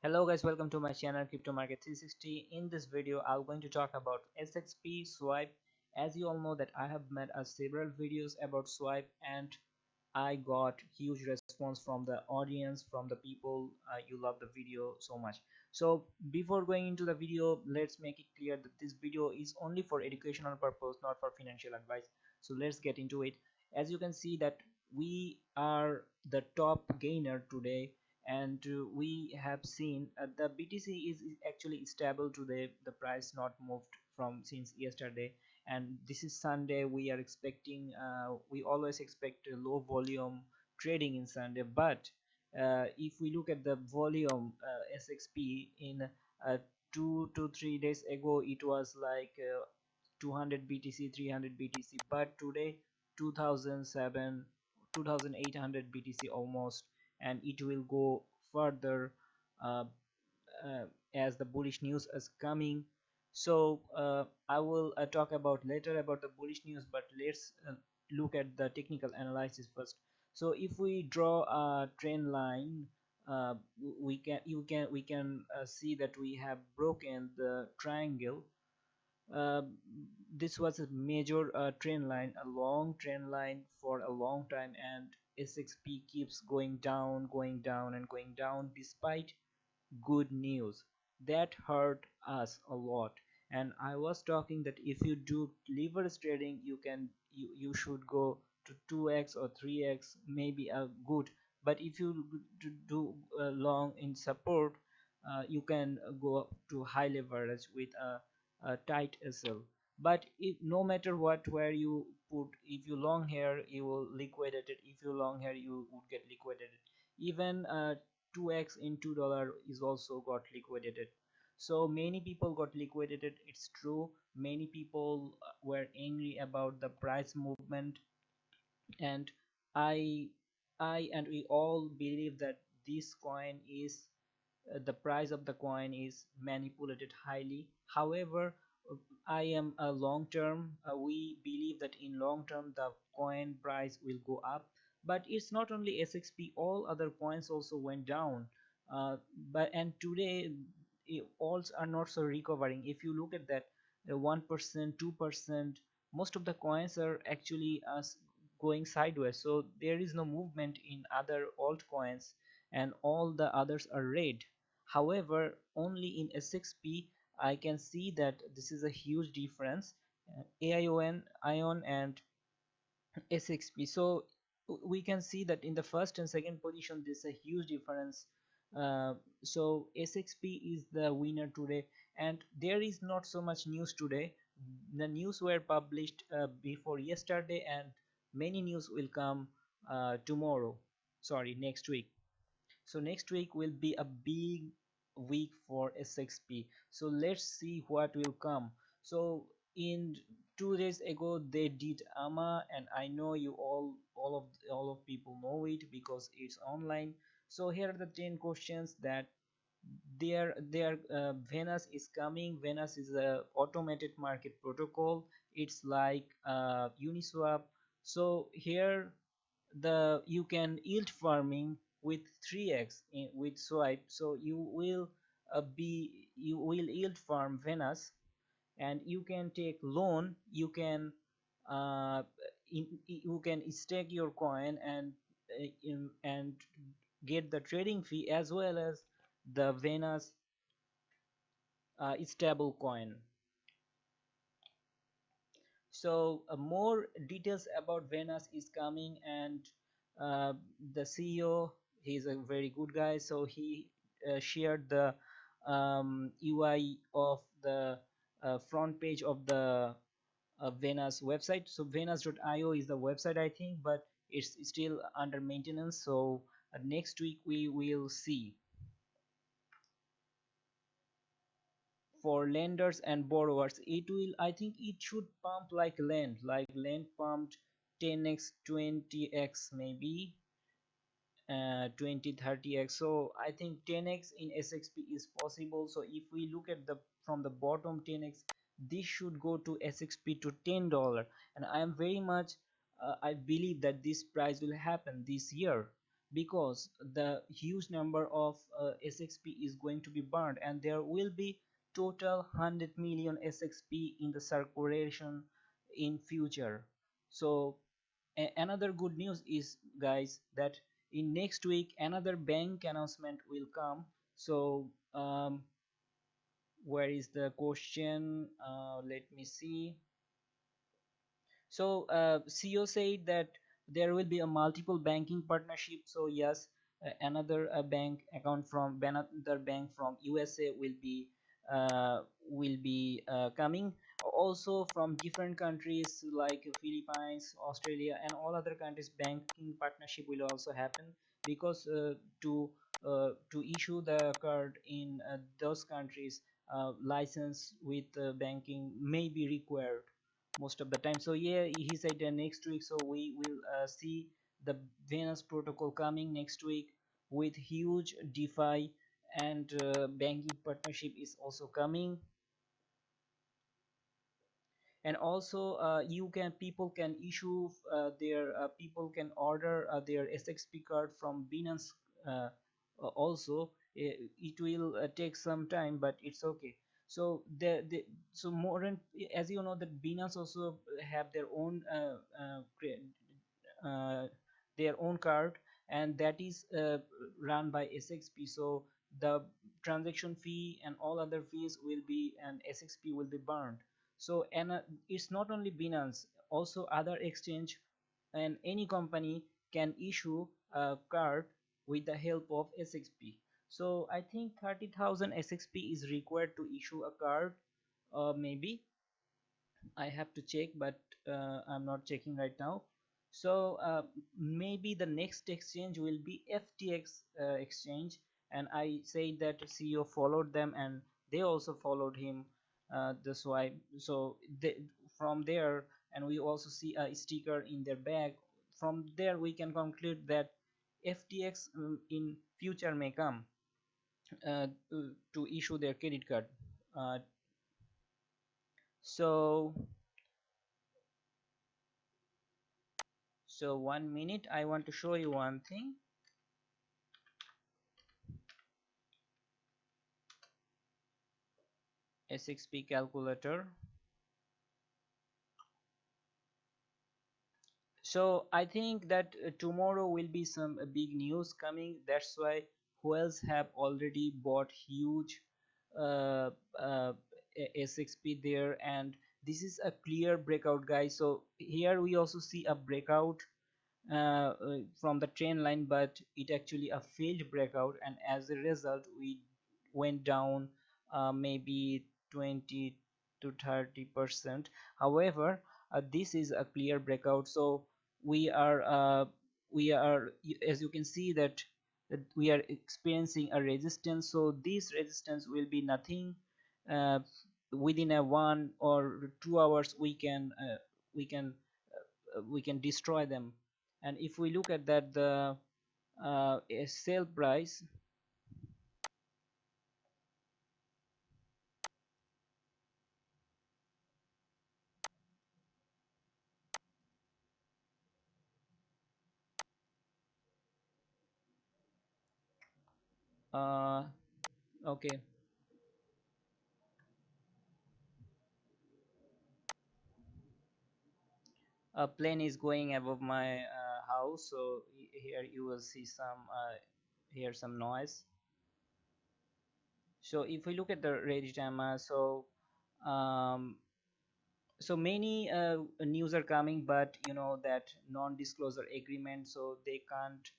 Hello guys, welcome to my channel Crypto Market 360. In this video I'm going to talk about SXP Swipe. As you all know that I have made several videos about Swipe and I got huge response from the audience, from the people. You love the video so much. So before going into the video, let's make it clear that this video is only for educational purpose, not for financial advice. So let's get into it. As you can see that we are the top gainer today, and we have seen the BTC is actually stable today. The price not moved from since yesterday, and this is Sunday. We are expecting we always expect a low volume trading in Sunday, but if we look at the volume, SXP in 2 to 3 days ago it was like 200 BTC, 300 BTC, but today 2007 2800 BTC almost, and it will go further uh, as the bullish news is coming. So I will talk about later about the bullish news, but let's look at the technical analysis first. So if we draw a trend line, uh, we can see that we have broken the triangle. uh, this was a major trend line, a long trend line for a long time, and SXP keeps going down and going down despite good news. That hurt us a lot. And I was talking that if you do leverage trading, you should go to 2x or 3x, maybe a good. But if you do long in support, you can go up to high leverage with a tight SL. But if no matter what, where you put, if you long here you will liquidate it, if you long here you would get liquidated. Even 2x in $2 is also got liquidated. So many people got liquidated, it's true. Many people were angry about the price movement, and i and we all believe that this coin is the price of the coin is manipulated highly. However, I am a long term, we believe that in long term the coin price will go up. But it's not only SXP, all other coins also went down. But and today all are not so recovering. If you look at that, 1%, 2%, most of the coins are actually going sideways, so there is no movement in other altcoins, and all the others are red. However, only in SXP I can see that this is a huge difference. Ion and SXP. So we can see that in the first and second position there's a huge difference. So SXP is the winner today, and there is not so much news today. The news were published before yesterday, and many news will come tomorrow, sorry, next week. So next week will be a big week for SXP. So let's see what will come. So in 2 days ago they did AMA, and I know you all of people know it because it's online. So here are the 10 questions that their Venus is coming. Venus is a automated market protocol. It's like Uniswap. So here the you can yield farming with 3x with Swipe. So you will yield farm Venus, and you can take loan. You can uh, you can stake your coin and get the trading fee as well as the Venus stable coin. So more details about Venus is coming, and uh, the CEO, he's a very good guy, so he shared the UI of the front page of the Venus website. So venus.io is the website, I think, but it's still under maintenance. So next week we will see. For lenders and borrowers, it will, I think it should pump like lend pumped 10x, 20x, maybe 20, 30x. So I think 10x in SXP is possible. So if we look at the from the bottom 10x, this should go to SXP to $10, and I am very much I believe that this price will happen this year. because the huge number of SXP is going to be burned, and there will be total 100 million SXP in the circulation in future. So another good news is, guys, that in next week another bank announcement will come. So where is the question? Let me see. So CEO said that there will be a multiple banking partnership. So yes, another bank account from another bank from USA will be coming. Also from different countries like Philippines, Australia, and all other countries, banking partnership will also happen, because to issue the card in those countries, license with banking may be required most of the time. So yeah, he said next week, so we will see the Venus protocol coming next week with huge DeFi, and banking partnership is also coming. And also you can people can issue their people can order their SXP card from Binance. Also it will take some time, but it's okay. So so more than, as you know, that Binance also have uh, their own card, and that is run by SXP. So the transaction fee and all other fees will be, and SXP will be burned. So and it's not only Binance, also other exchange and any company can issue a card with the help of SXP. So I think 30,000 SXP is required to issue a card, maybe. I have to check, but I'm not checking right now. So maybe the next exchange will be FTX exchange, and I say that CEO followed them, and they also followed him. That's why. So from there, and we also see a sticker in their bag. From there, we can conclude that FTX in future may come to issue their credit card. Uh, so So 1 minute, I want to show you one thing. SXP calculator. So I think that tomorrow will be some big news coming. That's why whales have already bought huge uh, uh, SXP there, and this is a clear breakout, guys. So here we also see a breakout from the trend line, but it actually a failed breakout, and as a result we went down maybe 20 to 30%. However, this is a clear breakout, so we are as you can see that we are experiencing a resistance. So this resistance will be nothing. uh, Within a 1 or 2 hours we can we can destroy them. And if we look at that, the sale price, uh, okay, a plane is going above my house, so here you will see some hear some noise. So if we look at the Reddit, um, so many news are coming, but you know that non-disclosure agreement, so they can't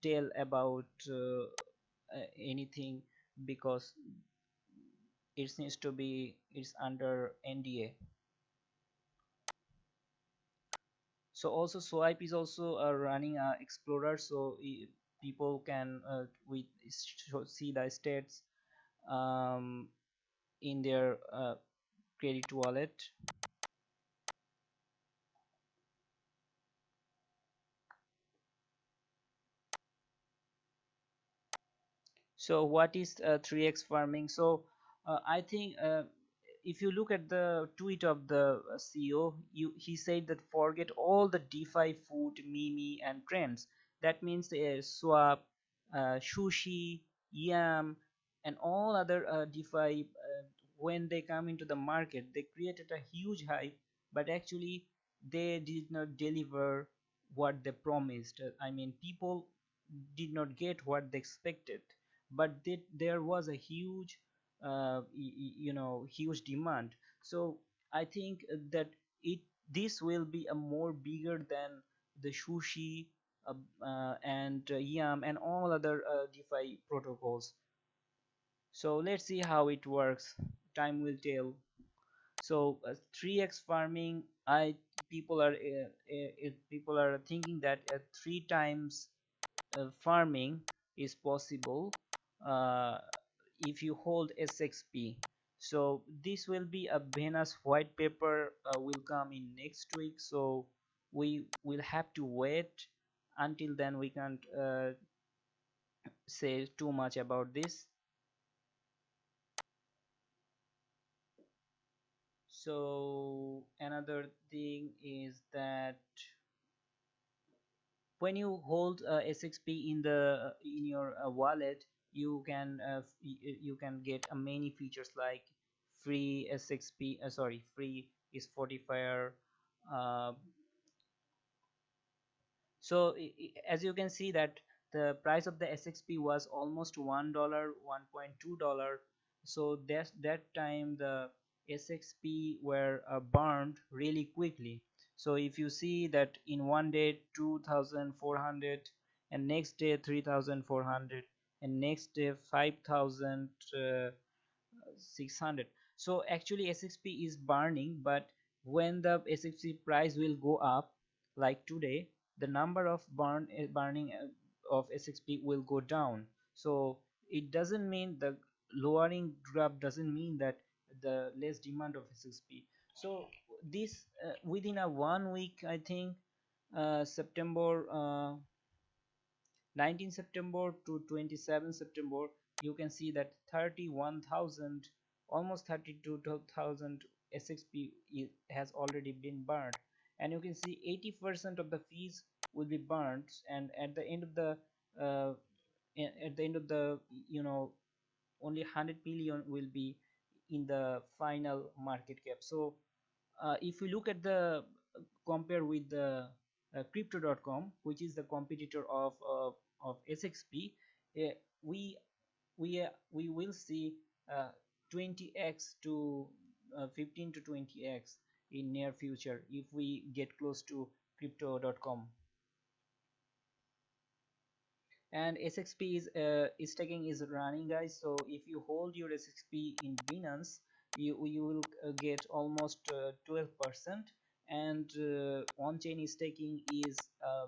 tell about anything, because it needs to be, it's under NDA. So also Swipe is also running a explorer, so people can see the stats um, in their credit wallet. So what is 3x farming? So I think if you look at the tweet of the CEO, he said that forget all the DeFi, food, meme, and trends. That means swap, sushi, yam, and all other DeFi, when they come into the market, they created a huge hype, but actually they did not deliver what they promised. I mean, people did not get what they expected, but there was a huge, huge demand. So I think that it this will be a more bigger than the sushi, and yam and all other DeFi protocols. So let's see how it works. Time will tell. So 3x farming, I people are thinking that 3 times farming is possible uh, if you hold SXP. So this will be a Venus white paper, will come in next week. So we will have to wait. Until then, we can't say too much about this. So another thing is that when you hold SXP in the in your wallet, you can get many features like free SXP, free is fortifier. uh, so as you can see that the price of the SXP was almost $1, $1.2. So that time the SXP were burned really quickly. So if you see that in one day 2,400, and next day 3,400, and next day 5,000, 600. So actually SXP is burning, but when the SXP price will go up, like today, the number of burning of SXP will go down. So it doesn't mean the lowering drop doesn't mean that the less demand of SXP. So this within a 1 week, I think, September 19 September to 27 September, you can see that 31,000, almost 32,000 SXP has already been burned, and you can see 80% of the fees will be burned, and at the end of the uh, at the end of the, only 100 million will be in the final market cap. So if we look at the compare with the crypto.com, which is the competitor of SXP, uh, we we will see 20x to 15 to 20x in near future if we get close to crypto.com. And SXP is taking is running, guys. So if you hold your SXP in Binance, you will get almost 12%, and on chain is taking is a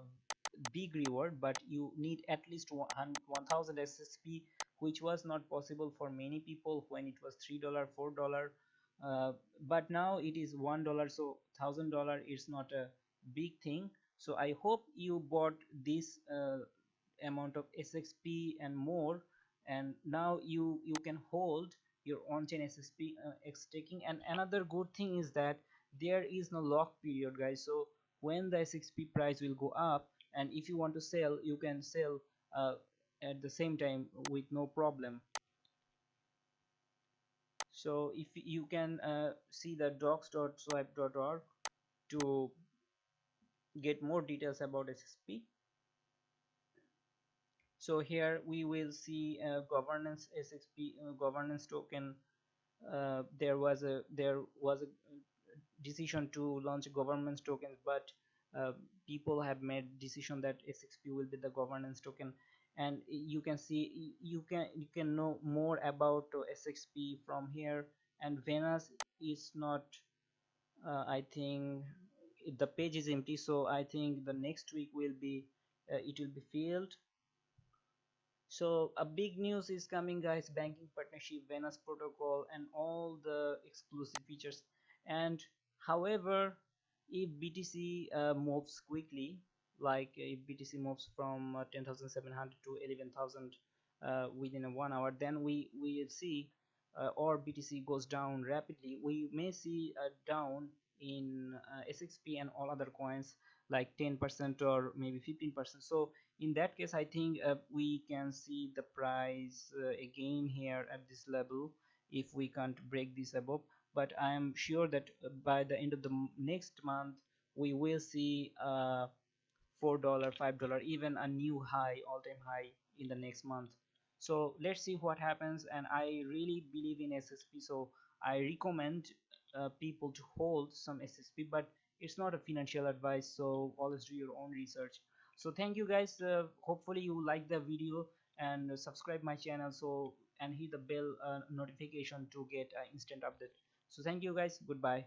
big reward, but you need at least 1000 SXP, which was not possible for many people when it was $3, $4. But now it is $1, so $1000 is not a big thing. So I hope you bought this amount of SXP and more, and now you can hold your on-chain SXP staking. And another good thing is that there is no lock period, guys. So when the SXP price will go up, and if you want to sell, you can sell at the same time with no problem. So if you can see the docs.swipe.org to get more details about SXP. So here we will see governance SXP governance token. There was a decision to launch governance tokens, but uh, people have made decision that SXP will be the governance token. And you can see, you can know more about SXP from here. And Venus is not, I think the page is empty, so I think the next week will be it will be filled. So a big news is coming, guys. Banking partnership, Venus protocol, and all the exclusive features. And however, if BTC moves quickly, like if BTC moves from 10,700 to 11,000 within a 1 hour, then we will see, or BTC goes down rapidly, we may see a down in SXP and all other coins. like 10% or maybe 15%. So in that case I think we can see the price again here at this level if we can't break this above. But I am sure that by the end of the next month we will see $4, $5, even a new high, all-time high in the next month. So let's see what happens. And I really believe in SSP, so I recommend people to hold some SSP, but it's not a financial advice, so always do your own research. So thank you guys. Hopefully you like the video, and subscribe my channel, so and hit the bell notification to get instant update. So thank you guys, goodbye.